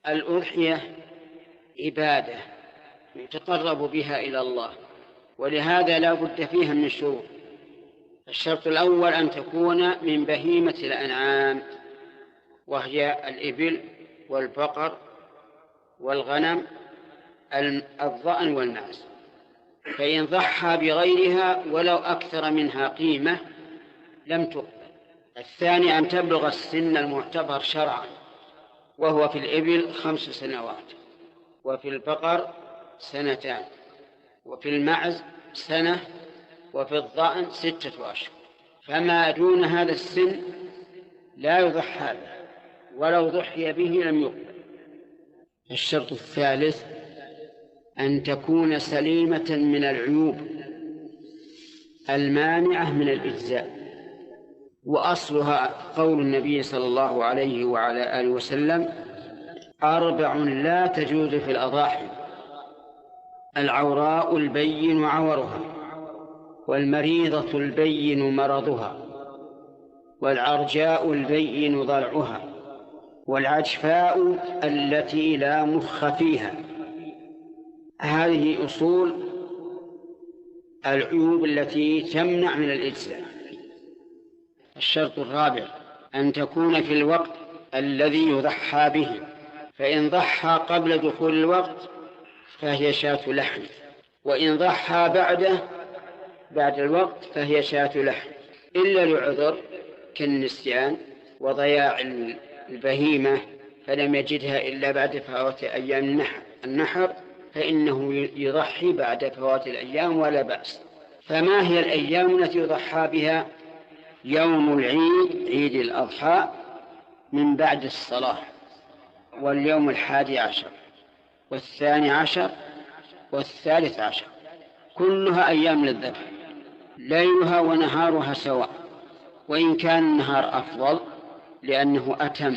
الأضحية عبادة يتقرب بها إلى الله، ولهذا لا بد فيها من شروط. الشرط الأول أن تكون من بهيمة الأنعام، وهي الإبل والبقر والغنم، الضأن والمعز. فإن ضحى بغيرها ولو أكثر منها قيمة لم تقبل. الثاني أن تبلغ السن المعتبر شرعا، وهو في الإبل 5 سنوات، وفي البقر 2 سنين، وفي المعز 1 سنة، وفي الضأن 6 أشهر. فما دون هذا السن لا يضحى به، ولو ضحي به لم يقبل. الشرط الثالث أن تكون سليمة من العيوب المانعة من الإجزاء، وأصلها قول النبي صلى الله عليه وعلى آله وسلم: 4 لا تجوز في الأضاحي: العوراء البين عورها، والمريضة البين مرضها، والعرجاء البين ضلعها، والعجفاء التي لا مخ فيها. هذه أصول العيوب التي تمنع من الإجزاء. الشرط الرابع أن تكون في الوقت الذي يضحى به، فإن ضحى قبل دخول الوقت فهي شاة لحم، وإن ضحى بعد الوقت فهي شاة لحم، إلا لعذر كالنسيان وضياع البهيمة فلم يجدها إلا بعد فوات أيام النحر، فإنه يضحي بعد فوات الأيام ولا بأس. فما هي الأيام التي يضحى بها؟ يوم العيد، عيد الأضحى، من بعد الصلاة، واليوم 11 و12 و13، كلها أيام للذبح، ليلها ونهارها سواء، وإن كان النهار أفضل لأنه أتم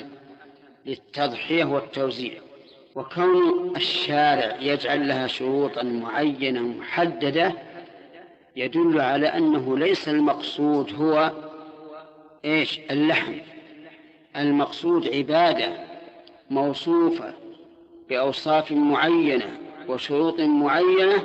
للتضحية والتوزيع. وكون الشارع يجعل لها شروطا معينة محددة يدل على أنه ليس المقصود هو اللحم، المقصود عبادة موصوفة بأوصاف معينة وشروط معينة